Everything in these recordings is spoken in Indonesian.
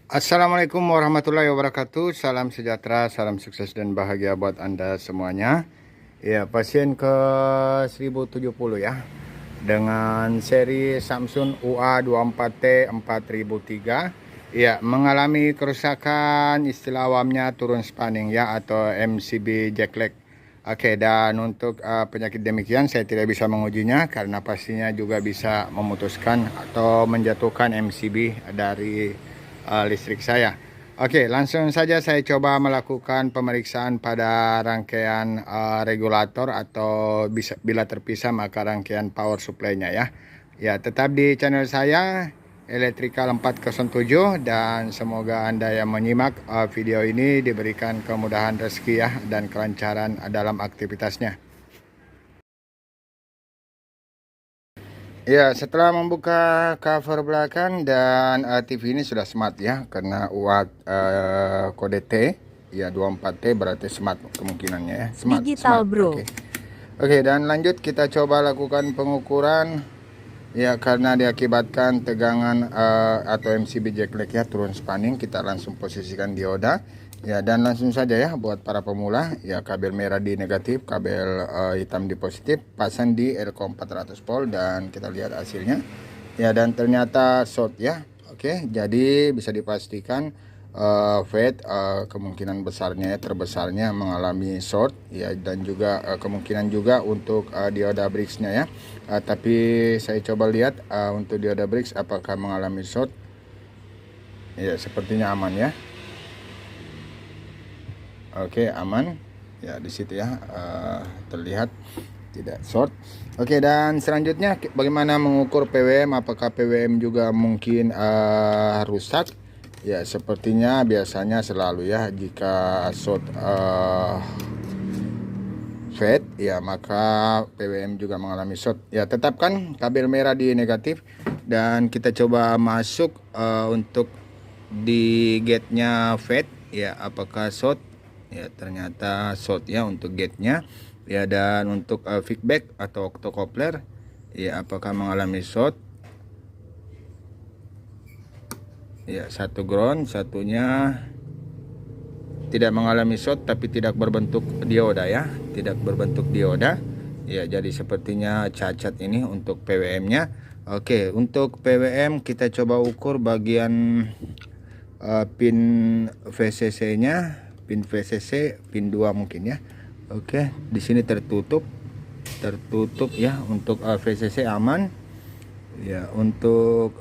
Assalamualaikum warahmatullahi wabarakatuh. Salam sejahtera, salam sukses dan bahagia buat Anda semuanya. Ya, pasien ke 1070 ya. Dengan seri Samsung UA24T 4003. Ya, mengalami kerusakan istilah awamnya turun spanning ya atau MCB jackleg. Oke, dan untuk penyakit demikian saya tidak bisa mengujinya karena pastinya juga bisa memutuskan atau menjatuhkan MCB dari listrik saya. Oke, langsung saja saya coba melakukan pemeriksaan pada rangkaian regulator atau bila terpisah maka rangkaian power supply-nya ya. Ya, tetap di channel saya Electrical 407 dan semoga Anda yang menyimak video ini diberikan kemudahan rezeki ya dan kelancaran dalam aktivitasnya. Ya, setelah membuka cover belakang dan TV ini sudah smart ya, karena UAT kode T, ya 24T berarti smart kemungkinannya ya. Smart, Digital smart. Bro. Oke, dan lanjut kita coba lakukan pengukuran ya karena diakibatkan tegangan atau MCB jackleg ya turun spanning. Kita langsung posisikan dioda. Ya, dan langsung saja ya buat para pemula ya, kabel merah di negatif, kabel hitam di positif, pasang di Elcom 400 volt dan kita lihat hasilnya. Ya, dan ternyata short ya. Oke, jadi bisa dipastikan fade kemungkinan besarnya ya, terbesarnya mengalami short ya, dan juga kemungkinan juga untuk dioda BRIX-nya ya. Tapi saya coba lihat untuk dioda BRIX apakah mengalami short. Ya, sepertinya aman ya. Oke, aman ya di situ ya, terlihat tidak short. Oke, dan selanjutnya bagaimana mengukur PWM, apakah PWM juga mungkin rusak ya. Sepertinya biasanya selalu ya jika short fade ya maka PWM juga mengalami short ya. Tetapkan kabel merah di negatif dan kita coba masuk untuk di gate-nya fade ya, apakah short ya. Ternyata short ya untuk gate-nya ya. Dan untuk feedback atau octocopler ya, apakah mengalami short ya. Satu ground, satunya tidak mengalami short tapi tidak berbentuk dioda ya, tidak berbentuk dioda ya. Jadi sepertinya cacat ini untuk PWM-nya. Oke, untuk PWM kita coba ukur bagian pin VCC-nya, pin VCC pin 2 mungkin ya. Oke, di sini tertutup ya. Untuk VCC aman ya. Untuk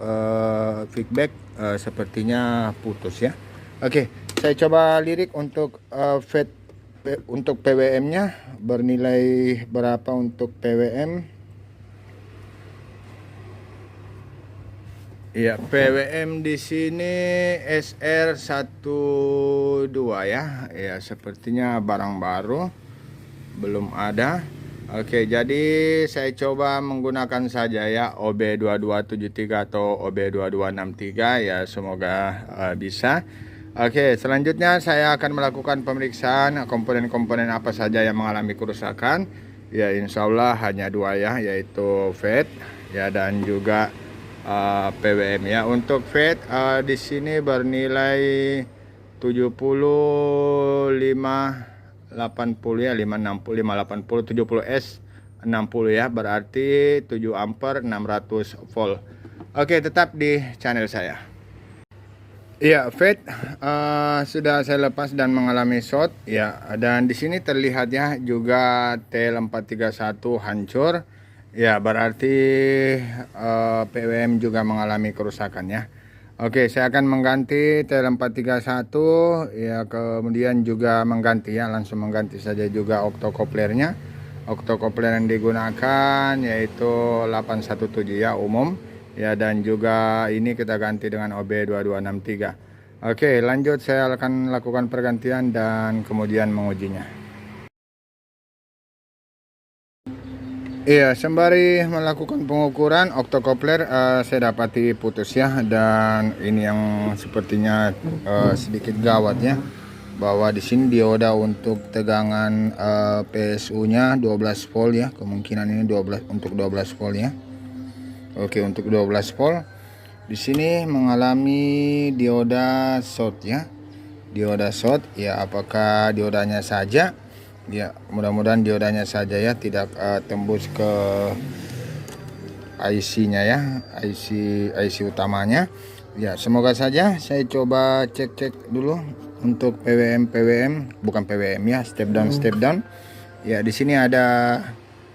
feedback sepertinya putus ya. Oke, saya coba lirik untuk fade untuk PWM-nya bernilai berapa untuk PWM. Ya, PWM di sini SR12 ya. Ya, sepertinya barang baru, belum ada. Oke, jadi saya coba menggunakan saja ya OB2273 atau OB2263 ya, semoga bisa. Oke, selanjutnya saya akan melakukan pemeriksaan komponen-komponen apa saja yang mengalami kerusakan. Ya, insya Allah hanya dua ya, yaitu FET ya dan juga PWM ya. Untuk FET di sini bernilai 7580 ya, 560 580 70S 60 ya, berarti 7 ampere 600 volt. Oke, tetap di channel saya. Iya, fade sudah saya lepas dan mengalami short ya. Dan di sini terlihat ya juga TL431 hancur ya, berarti PWM juga mengalami kerusakan ya. Oke, saya akan mengganti TL431 ya, kemudian juga mengganti ya, langsung mengganti saja juga octocoplernya. Octocopler yang digunakan yaitu 817 ya, umum ya, dan juga ini kita ganti dengan OB2263. Oke, lanjut saya akan lakukan pergantian dan kemudian mengujinya. Iya, sembari melakukan pengukuran octocopler saya dapati putus ya, dan ini yang sepertinya sedikit gawat ya, bahwa di sini dioda untuk tegangan PSU-nya 12 volt ya, kemungkinan ini 12 untuk 12 volt ya. Oke, untuk 12 volt di sini mengalami dioda short ya. Dioda short ya, apakah diodanya saja? Ya, mudah-mudahan diodanya saja ya, tidak tembus ke IC-nya ya, IC utamanya. Ya, semoga saja. Saya coba cek dulu untuk PWM, bukan PWM ya, step down. Ya, di sini ada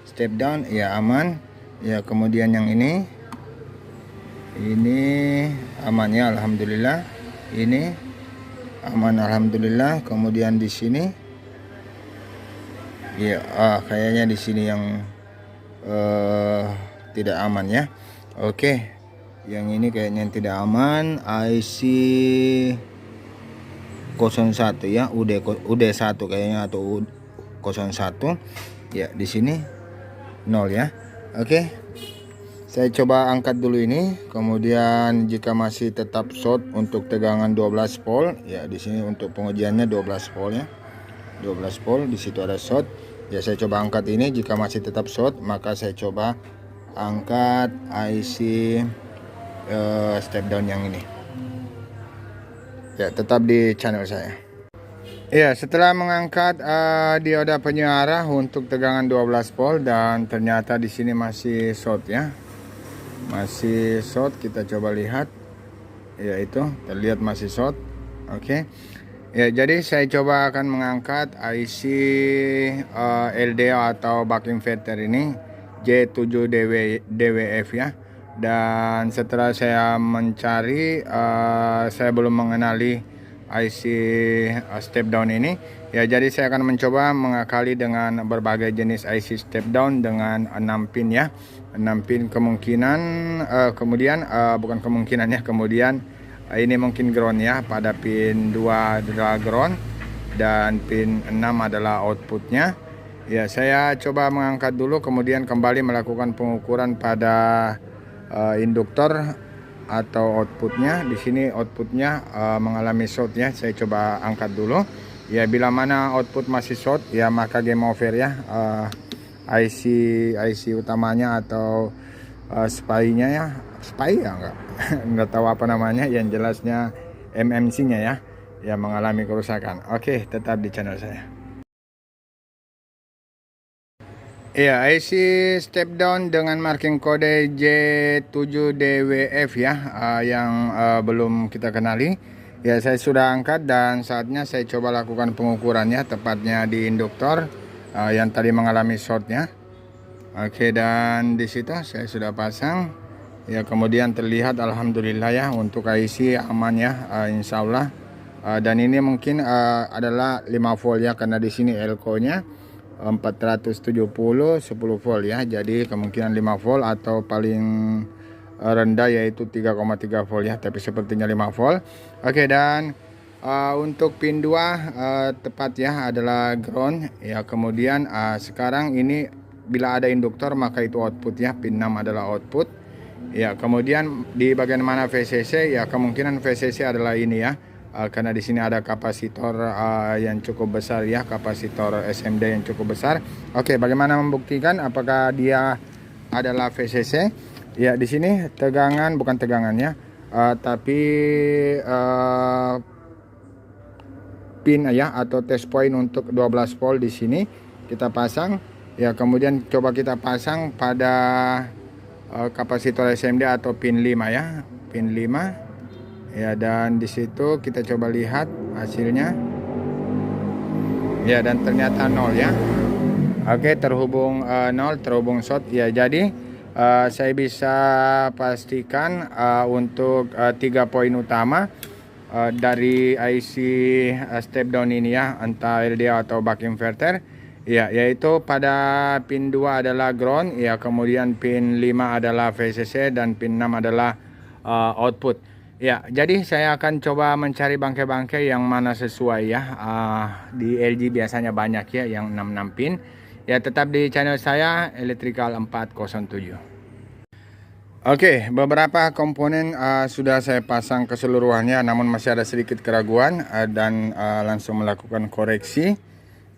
step down ya, aman. Ya, kemudian yang ini aman ya, alhamdulillah. Ini aman alhamdulillah. Kemudian di sini ya, kayaknya di sini yang tidak aman ya. Oke, yang ini kayaknya tidak aman. IC 01 ya, UD1 kayaknya, atau 01 ya. Di sini 0 ya. Oke, saya coba angkat dulu ini. Kemudian jika masih tetap short untuk tegangan 12 volt ya, di sini untuk pengujiannya 12 volt ya, 12 volt. Di situ ada short ya. Saya coba angkat ini. Jika masih tetap short, maka saya coba angkat IC step down yang ini ya. Tetap di channel saya ya. Setelah mengangkat dioda penyara untuk tegangan 12 volt dan ternyata di sini masih short ya, masih short. Kita coba lihat ya, itu terlihat masih short. Oke ya, jadi saya coba akan mengangkat IC LDO atau buck inverter ini J7DWF ya. Dan setelah saya mencari, saya belum mengenali IC step down ini ya, jadi saya akan mencoba mengakali dengan berbagai jenis IC step down dengan 6 pin ya, 6 pin. Kemungkinan kemudian bukan kemungkinan ya, kemudian ini mungkin ground ya. Pada pin 2 adalah ground dan pin 6 adalah outputnya ya. Saya coba mengangkat dulu, kemudian kembali melakukan pengukuran pada induktor atau outputnya. Di sini outputnya mengalami short ya. Saya coba angkat dulu ya. Bila mana output masih short ya, maka game over ya. IC utamanya atau SPI-nya ya, SPI ya enggak tahu apa namanya, yang jelasnya MMC-nya ya, yang mengalami kerusakan. Oke, tetap di channel saya. Ya, IC step down dengan marking kode J7DWF ya, yang belum kita kenali. Ya, saya sudah angkat dan saatnya saya coba lakukan pengukurannya, tepatnya di induktor yang tadi mengalami shortnya. Oke, dan di situ saya sudah pasang. Ya, kemudian terlihat alhamdulillah ya, untuk IC aman ya, insya Allah. Dan ini mungkin adalah 5 volt ya, karena di sini elko-nya 470 10 volt ya, jadi kemungkinan 5 volt atau paling rendah yaitu 3,3 volt ya, tapi sepertinya 5 volt. Oke, dan untuk pin 2 tepat ya adalah ground ya. Kemudian sekarang ini bila ada induktor maka itu output ya, pin 6 adalah output ya. Kemudian di bagian mana VCC ya, kemungkinan VCC adalah ini ya. Karena di sini ada kapasitor yang cukup besar ya, kapasitor SMD yang cukup besar. Oke, bagaimana membuktikan apakah dia adalah VCC? Ya, di sini tegangan, bukan tegangannya, tapi pin ya atau test point untuk 12 volt di sini kita pasang ya. Kemudian coba kita pasang pada kapasitor SMD atau pin 5 ya, pin 5. Ya, dan di situ kita coba lihat hasilnya. Ya, dan ternyata 0 ya. Oke, terhubung 0, terhubung short ya. Jadi saya bisa pastikan untuk 3 poin utama dari IC step down ini ya, entah LDO atau buck inverter ya, yaitu pada pin 2 adalah ground ya, kemudian pin 5 adalah VCC dan pin 6 adalah output. Ya, jadi saya akan coba mencari bangkai-bangkai yang mana sesuai ya. Di LG biasanya banyak ya yang 66 pin. Ya, tetap di channel saya Electrical 407. Oke, beberapa komponen sudah saya pasang keseluruhannya, namun masih ada sedikit keraguan dan langsung melakukan koreksi.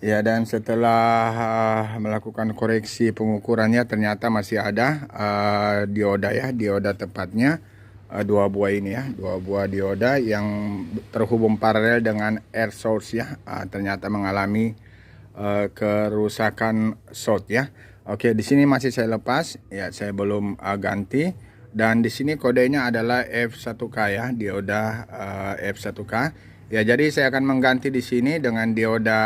Ya, dan setelah melakukan koreksi pengukurannya ternyata masih ada dioda ya, dioda tepatnya dua buah ini ya, dua buah dioda yang terhubung paralel dengan air source ya, ternyata mengalami kerusakan short ya. Oke, di sini masih saya lepas ya, saya belum ganti. Dan di sini kodenya adalah F1K ya, dioda F1K. Ya, jadi saya akan mengganti di sini dengan dioda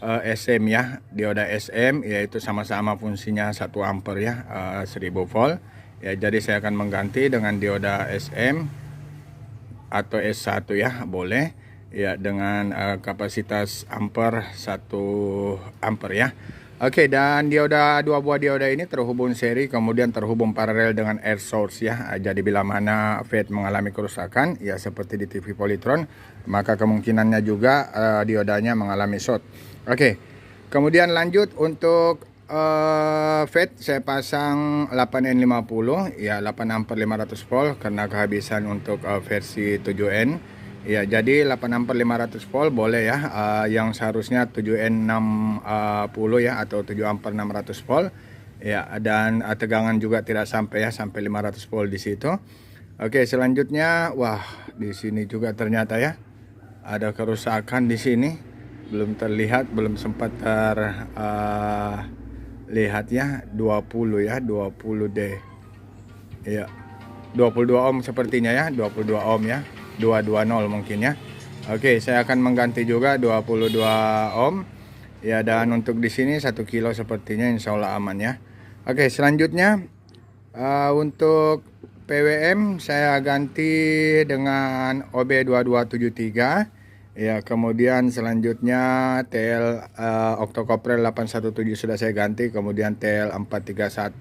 SM ya, dioda SM, yaitu sama-sama fungsinya 1 ampere ya, 1000 volt. Ya, jadi saya akan mengganti dengan dioda SM atau S1 ya, boleh. Ya, dengan kapasitas ampere 1 ampere ya. Oke, dan dua buah dioda ini terhubung seri, kemudian terhubung paralel dengan air source ya. Jadi bila mana FET mengalami kerusakan ya seperti di TV Polytron, maka kemungkinannya juga diodanya mengalami short. Oke, kemudian lanjut untuk FET saya pasang 8N50 ya, 8 ampere 500 volt karena kehabisan untuk versi 7N. Ya, jadi 8 ampere 500 volt boleh ya, yang seharusnya 7N60 ya, atau 7 ampere 600 volt ya, dan tegangan juga tidak sampai ya, sampai 500 volt di situ. Oke, selanjutnya wah, di sini juga ternyata ya ada kerusakan di sini, belum terlihat, belum sempat terlihat ya, 20 ya, 20D ya, 22 ohm sepertinya ya, 22 ohm ya, 220 mungkin ya. Oke, saya akan mengganti juga 22 ohm ya, dan untuk di sini 1 kilo sepertinya insya Allah aman ya. Oke, selanjutnya untuk PWM saya ganti dengan OB2273 ya, kemudian selanjutnya TL Octocoprel 817 sudah saya ganti, kemudian TL431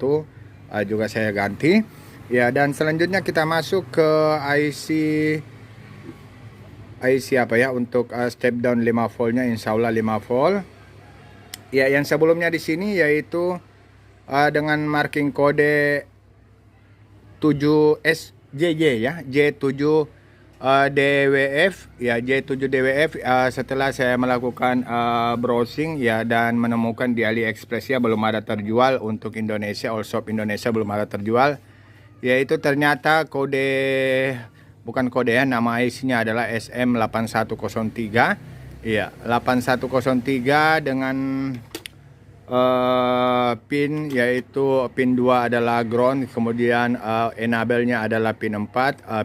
juga saya ganti ya. Dan selanjutnya kita masuk ke IC apa ya, untuk step down 5 voltnya insya Allah 5 volt ya. Yang sebelumnya di sini yaitu dengan marking kode 7SJJ ya, J7 DWF ya, J7 DWF. Setelah saya melakukan browsing ya dan menemukan di AliExpress ya, belum ada terjual untuk Indonesia, all shop Indonesia belum ada terjual. Yaitu ternyata bukan kode ya, nama IC-nya adalah SM8103 ya, 8103 dengan pin yaitu pin 2 adalah ground, kemudian enable-nya adalah pin 4,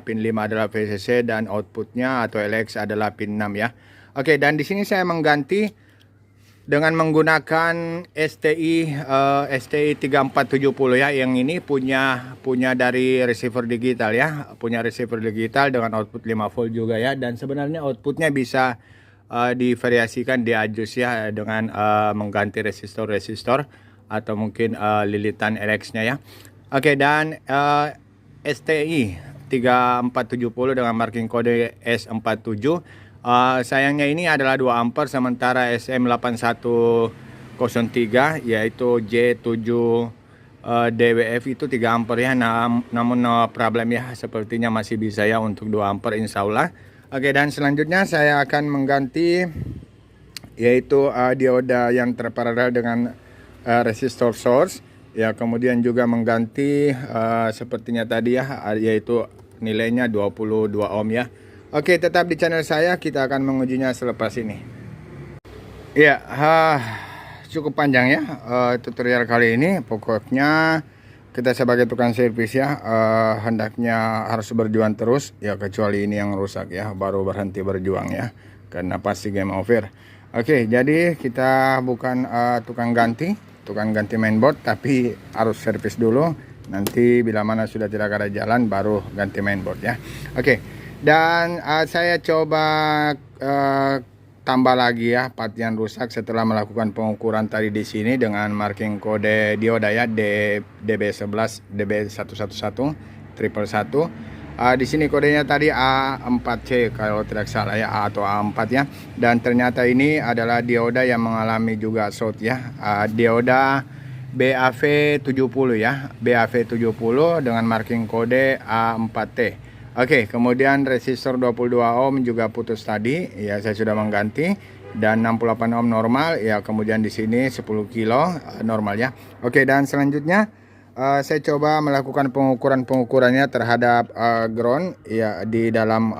pin 5 adalah VCC, dan outputnya atau LX adalah pin 6 ya. Oke, dan di sini saya mengganti dengan menggunakan STI 3470 ya. Yang ini punya dari receiver digital ya, punya receiver digital dengan output 5 volt juga ya, dan sebenarnya outputnya bisa divariasikan, diadjust ya, dengan mengganti resistor atau mungkin lilitan LX-nya ya. Oke, dan STI 3470 dengan marking kode S47. Sayangnya ini adalah 2 ampere, sementara SM8103 yaitu J7 DWF itu 3 ampere ya. Namun no problem ya, sepertinya masih bisa ya untuk 2 ampere insya Allah. Oke, dan selanjutnya saya akan mengganti yaitu dioda yang terparalel dengan resistor source ya, kemudian juga mengganti sepertinya tadi ya, yaitu nilainya 22 ohm ya. Oke, tetap di channel saya, kita akan mengujinya selepas ini. Ya, cukup panjang ya tutorial kali ini. Pokoknya kita sebagai tukang servis ya, hendaknya harus berjuang terus ya, kecuali ini yang rusak ya, baru berhenti berjuang ya, karena pasti game over. Oke, jadi kita bukan tukang ganti mainboard, tapi harus servis dulu. Nanti bila mana sudah tidak ada jalan baru ganti mainboard ya. Oke, dan saya coba tambah lagi ya part yang rusak setelah melakukan pengukuran tadi di sini dengan marking kode dioda ya, DB11 DB111 111. Di sini kodenya tadi A4C kalau tidak salah ya, A atau A4 ya. Dan ternyata ini adalah dioda yang mengalami juga short ya, dioda BAV70 ya, BAV70 dengan marking kode A4T. Oke, kemudian resistor 22 ohm juga putus tadi ya, saya sudah mengganti, dan 68 ohm normal ya, kemudian di sini 10 kilo normal ya. Oke, dan selanjutnya saya coba melakukan pengukurannya terhadap ground ya di dalam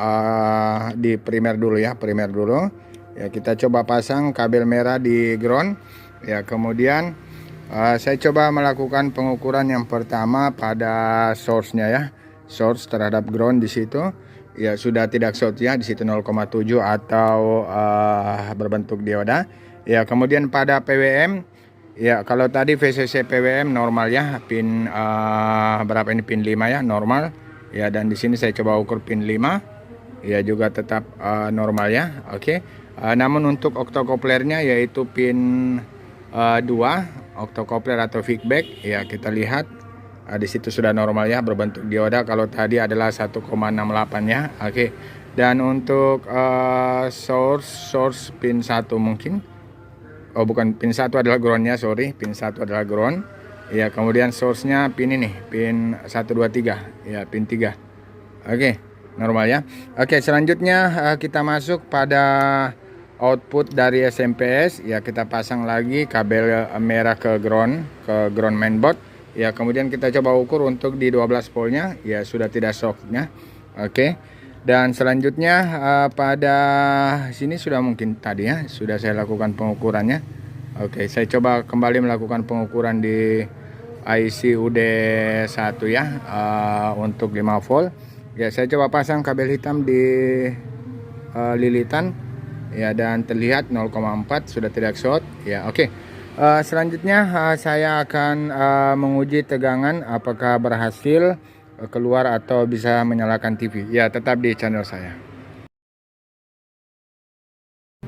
di primer dulu ya, primer dulu. Ya, kita coba pasang kabel merah di ground. Ya, kemudian saya coba melakukan pengukuran yang pertama pada source-nya ya. Source terhadap ground di situ. Ya, sudah tidak short ya, di situ 0,7 atau berbentuk dioda. Ya, kemudian pada PWM ya, kalau tadi VCC PWM normal ya, pin berapa ini, pin 5 ya, normal. Ya, dan di sini saya coba ukur pin 5. Ya, juga tetap normal ya. Oke. Namun untuk octocoplernya yaitu pin 2 octocopler atau feedback ya, kita lihat di situ sudah normal ya, berbentuk dioda. Kalau tadi adalah 1,68 ya. Oke. Dan untuk source pin 1 mungkin. Oh, bukan, pin 1 adalah groundnya, sorry. Pin 1 adalah ground. Ya, kemudian source-nya pin ini, pin 1 2 3. Ya, pin 3. Oke, normal ya. Oke, selanjutnya kita masuk pada output dari SMPS. Ya, kita pasang lagi kabel merah ke ground mainboard. Ya, kemudian kita coba ukur untuk di 12 voltnya. Ya, sudah tidak shocknya. Oke. Dan selanjutnya pada sini sudah mungkin tadi ya, sudah saya lakukan pengukurannya. Oke, saya coba kembali melakukan pengukuran di IC UD1 ya, untuk 5 volt. Ya, saya coba pasang kabel hitam di lilitan. Ya, dan terlihat 0,4 sudah tidak short. Ya, oke. Selanjutnya saya akan menguji tegangan apakah berhasil keluar atau bisa menyalakan TV. Ya, tetap di channel saya.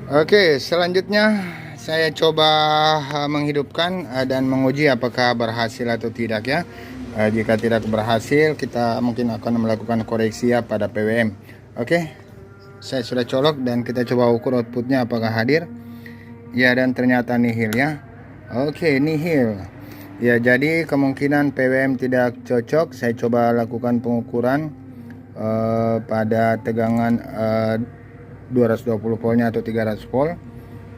Oke, selanjutnya saya coba menghidupkan dan menguji apakah berhasil atau tidak ya. Jika tidak berhasil, kita mungkin akan melakukan koreksi ya pada PWM. Oke, saya sudah colok dan kita coba ukur outputnya apakah hadir. Ya, dan ternyata nihil ya. Oke, nihil. Ya, jadi kemungkinan PWM tidak cocok. Saya coba lakukan pengukuran pada tegangan 220 voltnya atau 300 volt.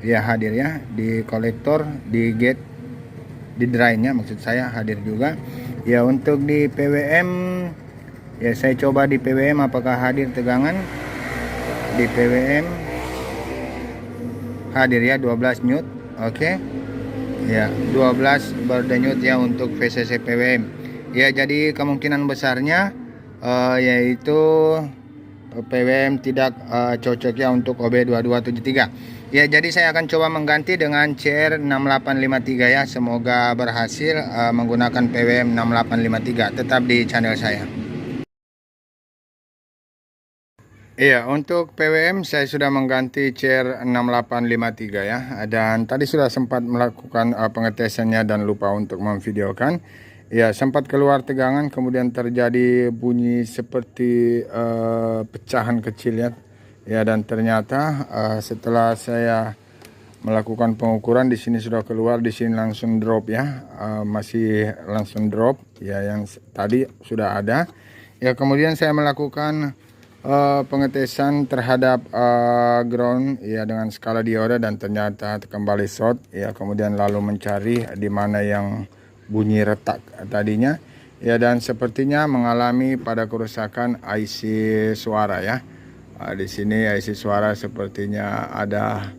Ya, hadir ya di kolektor, di gate, di drainnya maksud saya hadir juga. Ya, untuk di PWM ya, saya coba di PWM apakah hadir tegangan. Di PWM hadir ya 12 newt. Oke. Ya, 12 berdenyut ya untuk VCC PWM. Ya, jadi kemungkinan besarnya yaitu PWM tidak cocok ya untuk OB2273. Ya, jadi saya akan coba mengganti dengan CR6853 ya. Semoga berhasil menggunakan PWM 6853. Tetap di channel saya. Iya, untuk PWM saya sudah mengganti CR6853 ya. Dan tadi sudah sempat melakukan pengetesannya dan lupa untuk memvideokan. Ya, sempat keluar tegangan, kemudian terjadi bunyi seperti pecahan kecil ya. Ya, dan ternyata setelah saya melakukan pengukuran di sini sudah keluar, di sini langsung drop ya. Masih langsung drop ya, yang tadi sudah ada. Ya, kemudian saya melakukan pengetesan terhadap ground ya dengan skala dioda dan ternyata kembali short ya. Kemudian lalu mencari di mana yang bunyi retak tadinya ya, dan sepertinya mengalami pada kerusakan IC suara ya. Di sini IC suara sepertinya ada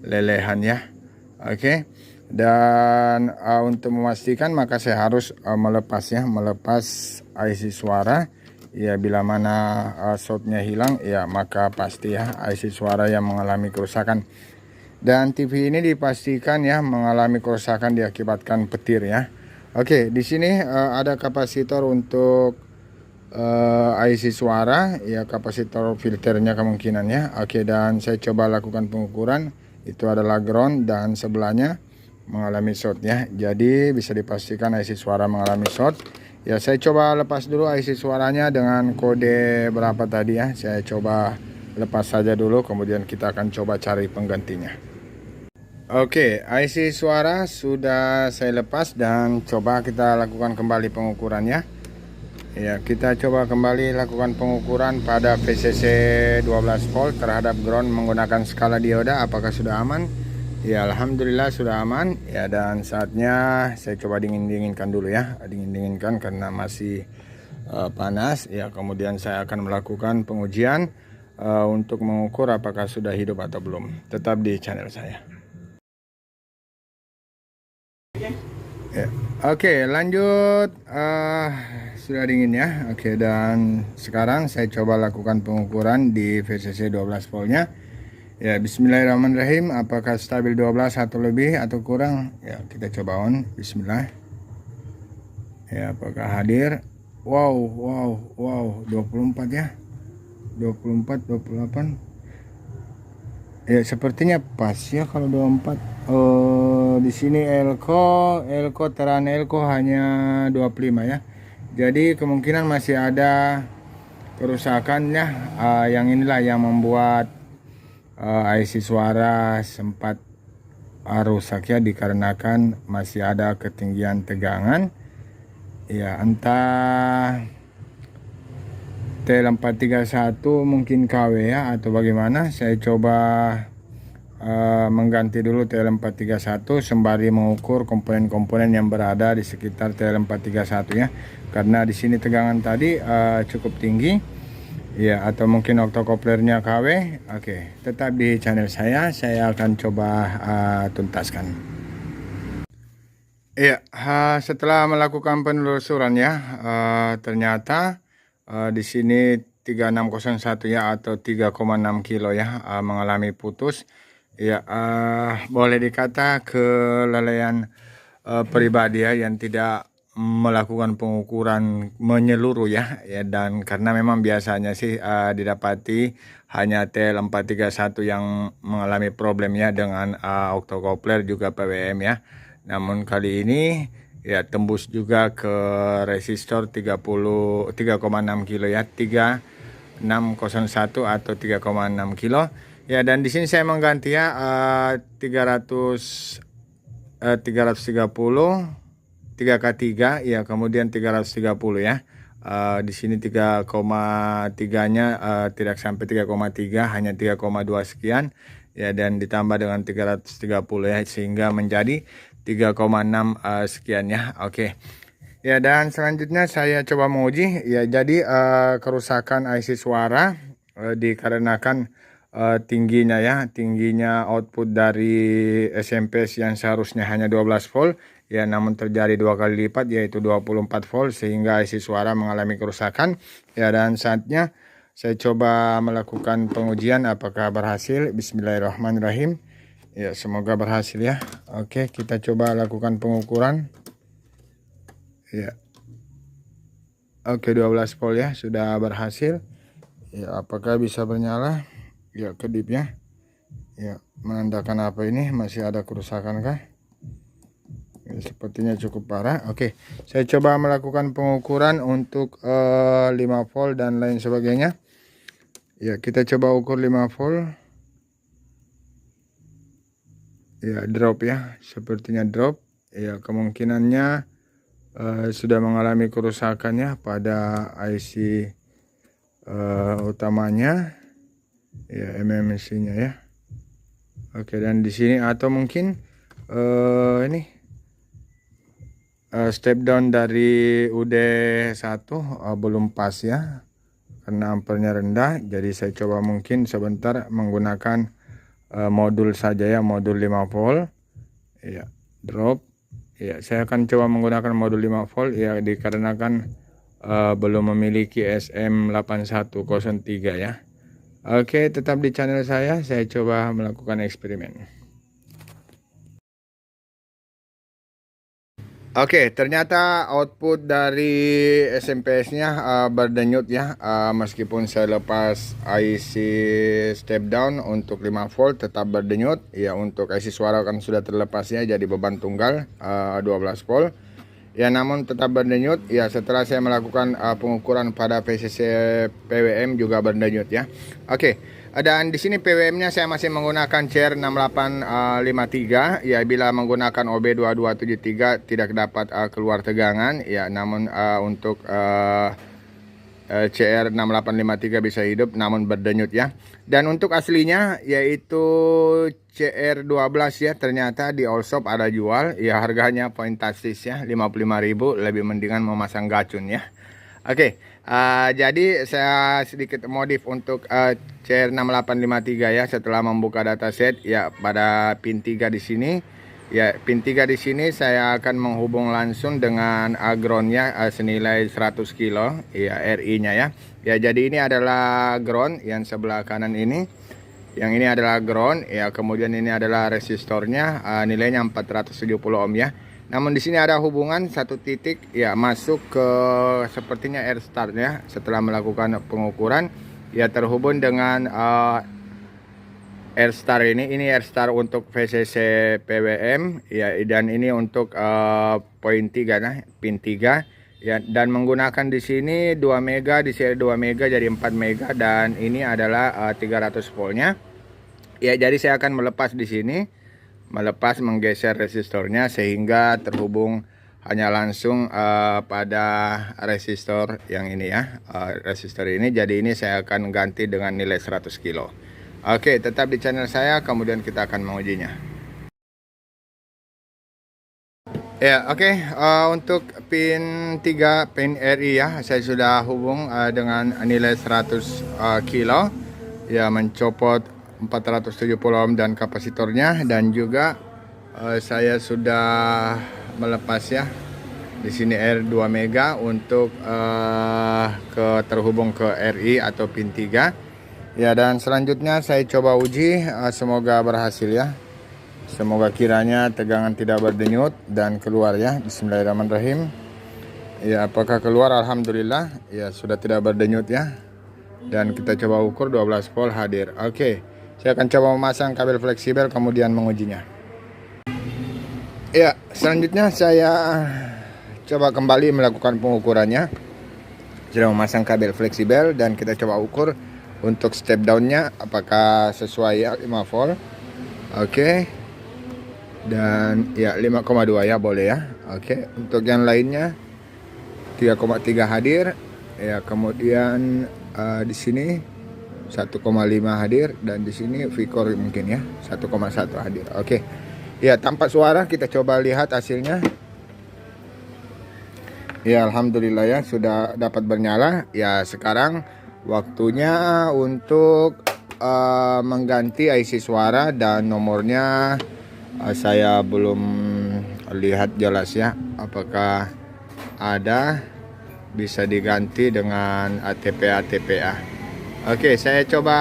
lelehan ya. Oke. Dan untuk memastikan maka saya harus melepas IC suara. Ya, bila mana shortnya hilang ya, maka pasti ya IC suara yang mengalami kerusakan. Dan TV ini dipastikan ya mengalami kerusakan diakibatkan petir ya. Oke, di sini ada kapasitor untuk IC suara ya, kapasitor filternya kemungkinan ya. Oke, dan saya coba lakukan pengukuran, itu adalah ground dan sebelahnya mengalami short ya. Jadi bisa dipastikan IC suara mengalami short. Ya, saya coba lepas dulu IC suaranya dengan kode berapa tadi ya. Saya coba lepas saja dulu, kemudian kita akan coba cari penggantinya. Oke, IC suara sudah saya lepas dan coba kita lakukan kembali pengukurannya. Ya, kita coba kembali lakukan pengukuran pada VCC 12 volt terhadap ground menggunakan skala dioda apakah sudah aman. Ya, alhamdulillah sudah aman ya, dan saatnya saya coba dingin-dinginkan dulu ya, dingin-dinginkan karena masih panas ya. Kemudian saya akan melakukan pengujian untuk mengukur apakah sudah hidup atau belum. Tetap di channel saya. Ya. Oke, lanjut. Sudah dingin ya. Oke, dan sekarang saya coba lakukan pengukuran di VCC 12 voltnya. Ya, bismillahirrahmanirrahim. Apakah stabil 12 atau lebih atau kurang? Ya, kita coba on. Bismillah. Ya, apakah hadir? Wow, 24 ya. 24, 28. Ya, sepertinya pas ya kalau 24. Oh, di sini elko teran elko hanya 25 ya. Jadi kemungkinan masih ada kerusakan ya. Yang inilah yang membuat IC suara sempat rusak ya, dikarenakan masih ada ketinggian tegangan ya, entah TL431 mungkin KW ya atau bagaimana. Saya coba mengganti dulu TL431 sembari mengukur komponen-komponen yang berada di sekitar TL431 ya, karena di sini tegangan tadi cukup tinggi ya, atau mungkin octocoplernya KW. Oke, tetap di channel saya akan coba tuntaskan. Iya, setelah melakukan penelusuran ya, ternyata di sini 3601 ya atau 3,6 kilo ya mengalami putus. Ya, boleh dikata kelalaian pribadi ya, yang tidak melakukan pengukuran menyeluruh ya, dan karena memang biasanya sih didapati hanya TL431 yang mengalami problem ya dengan octocopler juga PWM ya. Namun kali ini ya tembus juga ke resistor 3,6 kilo ya, 3601 atau 3,6 kilo ya. Dan di sini saya mengganti ya 330 3K3 ya, kemudian 330 ya. Di sini 3,3-nya tidak sampai 3,3, hanya 3,2 sekian ya, dan ditambah dengan 330 ya, sehingga menjadi 3,6 sekian ya. Oke. Ya, dan selanjutnya saya coba menguji ya. Jadi kerusakan IC suara dikarenakan tingginya ya, tingginya output dari SMPS yang seharusnya hanya 12 volt ya, namun terjadi 2 kali lipat yaitu 24 volt, sehingga IC suara mengalami kerusakan ya. Dan saatnya saya coba melakukan pengujian apakah berhasil. Bismillahirrahmanirrahim ya, semoga berhasil ya. Oke, kita coba lakukan pengukuran ya. Oke, 12 volt ya, sudah berhasil ya. Apakah bisa bernyala ya? Kedip ya, menandakan apa ini, masih ada kerusakan kah? Ya, sepertinya cukup parah. Oke, saya coba melakukan pengukuran untuk 5 volt dan lain sebagainya ya. Kita coba ukur 5 volt ya, drop ya, sepertinya drop ya. Kemungkinannya sudah mengalami kerusakan ya pada IC utamanya ya, MMC-nya ya. Oke, dan di sini atau mungkin ini step down dari UD1 belum pas ya, karena ampernya rendah. Jadi saya coba mungkin sebentar menggunakan modul saja ya, modul 5 volt ya, drop ya. Saya akan coba menggunakan modul 5 volt ya, dikarenakan belum memiliki SM8103 ya. Oke, tetap di channel saya coba melakukan eksperimen. Oke, ternyata output dari SMPS-nya berdenyut ya, meskipun saya lepas IC step down untuk 5 volt tetap berdenyut ya. Untuk IC suara kan sudah terlepas ya, jadi beban tunggal 12 volt ya, namun tetap berdenyut ya. Setelah saya melakukan pengukuran pada VCC PWM juga berdenyut ya. Oke, dan di sini PWM-nya saya masih menggunakan CR6853 ya. Bila menggunakan OB2273 tidak dapat keluar tegangan ya, namun untuk CR6853 bisa hidup namun berdenyut ya. Dan untuk aslinya yaitu CR12 ya, ternyata di all shop ada jual ya, harganya fantastis ya, 55.000, lebih mendingan memasang gacun ya. Oke, jadi saya sedikit modif untuk CR6853 ya, setelah membuka dataset ya pada pin 3 di sini. Ya, pin 3 di sini saya akan menghubung langsung dengan groundnya senilai 100 kilo ya, RI-nya ya. Ya, jadi ini adalah ground yang sebelah kanan ini. Yang ini adalah ground ya, kemudian ini adalah resistornya, nilainya 470 ohm ya. Namun di sini ada hubungan satu titik ya, masuk ke sepertinya air start ya. Setelah melakukan pengukuran ya, terhubung dengan Airstar ini Airstar untuk VCC PWM ya, dan ini untuk poin 3 nah, pin 3 ya, dan menggunakan di sini 2 mega, di sini 2 mega jadi 4 mega, dan ini adalah 300 voltnya. Ya, jadi saya akan melepas di sini, menggeser resistornya sehingga terhubung hanya langsung pada resistor yang ini ya, resistor ini. Jadi ini saya akan ganti dengan nilai 100 kilo. Oke, tetap di channel saya, kemudian kita akan mengujinya. Ya, oke. Untuk pin 3, pin RI ya, saya sudah hubung dengan nilai 100 kilo. Ya, mencopot 470 ohm dan kapasitornya, dan juga saya sudah melepas ya. Di sini R2 mega untuk terhubung ke RI atau pin 3. Ya, dan selanjutnya saya coba uji, semoga berhasil ya. Semoga kiranya tegangan tidak berdenyut dan keluar ya. Bismillahirrahmanirrahim. Ya, apakah keluar? Alhamdulillah. Ya, sudah tidak berdenyut ya. Dan kita coba ukur 12 volt hadir. Oke, saya akan coba memasang kabel fleksibel kemudian mengujinya. Ya, selanjutnya saya coba kembali melakukan pengukurannya. Sudah memasang kabel fleksibel dan kita coba ukur untuk step downnya apakah sesuai ya, 5 volt. Oke. Dan ya 5,2 ya, boleh ya. Oke, untuk yang lainnya 3,3 hadir. Ya, kemudian di sini 1,5 hadir, dan di sini Vicor mungkin ya 1,1 hadir. Oke. Ya, tanpa suara kita coba lihat hasilnya. Ya, alhamdulillah ya, sudah dapat bernyala. Ya, sekarang waktunya untuk mengganti IC suara, dan nomornya saya belum lihat jelas ya, apakah ada bisa diganti dengan TPA. Oke, saya coba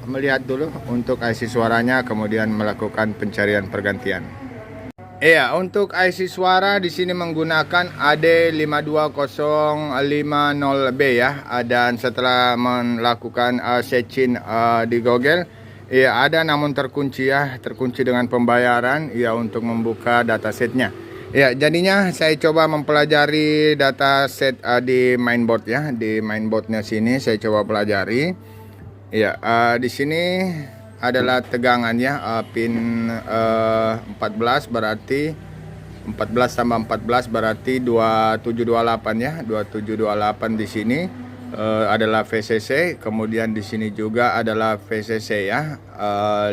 melihat dulu untuk IC suaranya, kemudian melakukan pencarian pergantian. Iya, untuk IC suara di sini menggunakan AD52050B ya. Dan setelah melakukan searching di Google, ya ada namun terkunci ya, terkunci dengan pembayaran ya untuk membuka datasetnya. Ya, jadinya saya coba mempelajari dataset di mainboard ya, di mainboardnya sini saya coba pelajari. Ya, di sini adalah tegangannya pin 14, berarti 14 tambah 14 berarti 2728 ya. 2728 di sini adalah VCC, kemudian di sini juga adalah VCC ya,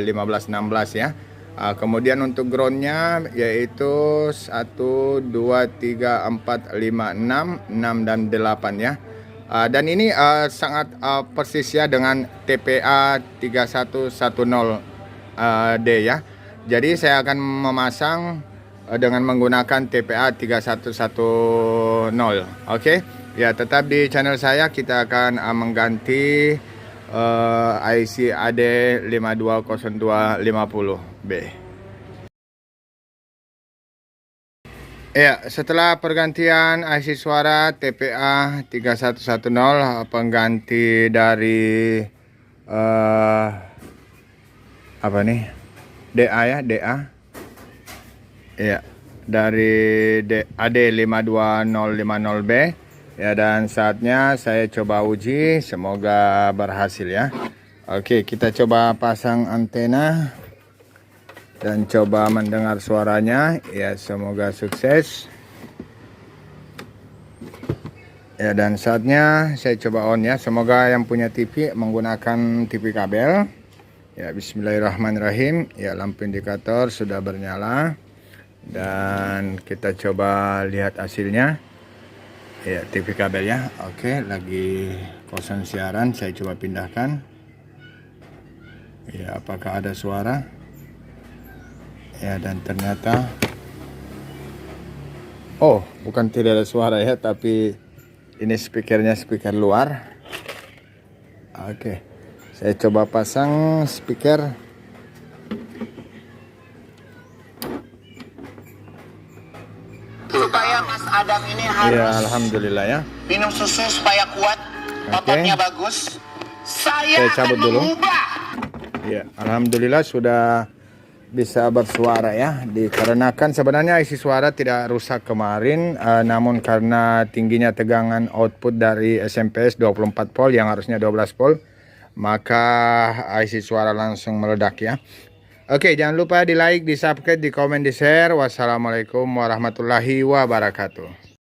1516 ya. Kemudian untuk groundnya yaitu 1 2 3 4 5 6 dan 8 ya. Dan ini sangat persis ya dengan TPA 3110D ya. Jadi saya akan memasang dengan menggunakan TPA 3110. Oke. Ya, tetap di channel saya, kita akan mengganti IC AD5202050B. Ya, setelah pergantian IC suara TPA 3110, pengganti dari apa nih? DA ya, DA. Ya, dari AD52050B. Ya, dan saatnya saya coba uji, semoga berhasil ya. Oke, kita coba pasang antena dan coba mendengar suaranya ya, semoga sukses. Ya, dan saatnya saya coba on ya. Semoga yang punya TV menggunakan TV kabel. Ya, bismillahirrahmanirrahim. Ya, lampu indikator sudah bernyala. Dan kita coba lihat hasilnya. Ya, TV kabel ya. Oke, lagi kosong siaran. Saya coba pindahkan. Ya, apakah ada suara? Ya, dan ternyata oh, bukan tidak ada suara ya, tapi ini speakernya speaker luar. Oke, saya coba pasang speaker. Supaya Mas Adam ini harus Ya, alhamdulillah ya. minum susu supaya kuat, ototnya bagus. Saya cabut dulu. Ya, alhamdulillah sudah bisa bersuara ya. Dikarenakan sebenarnya isi suara tidak rusak kemarin, namun karena tingginya tegangan output dari SMP 24 volt yang harusnya 12 volt, maka isi suara langsung meledak ya. Oke, jangan lupa di like, di subscribe, di komen, di share. Wassalamualaikum warahmatullahi wabarakatuh.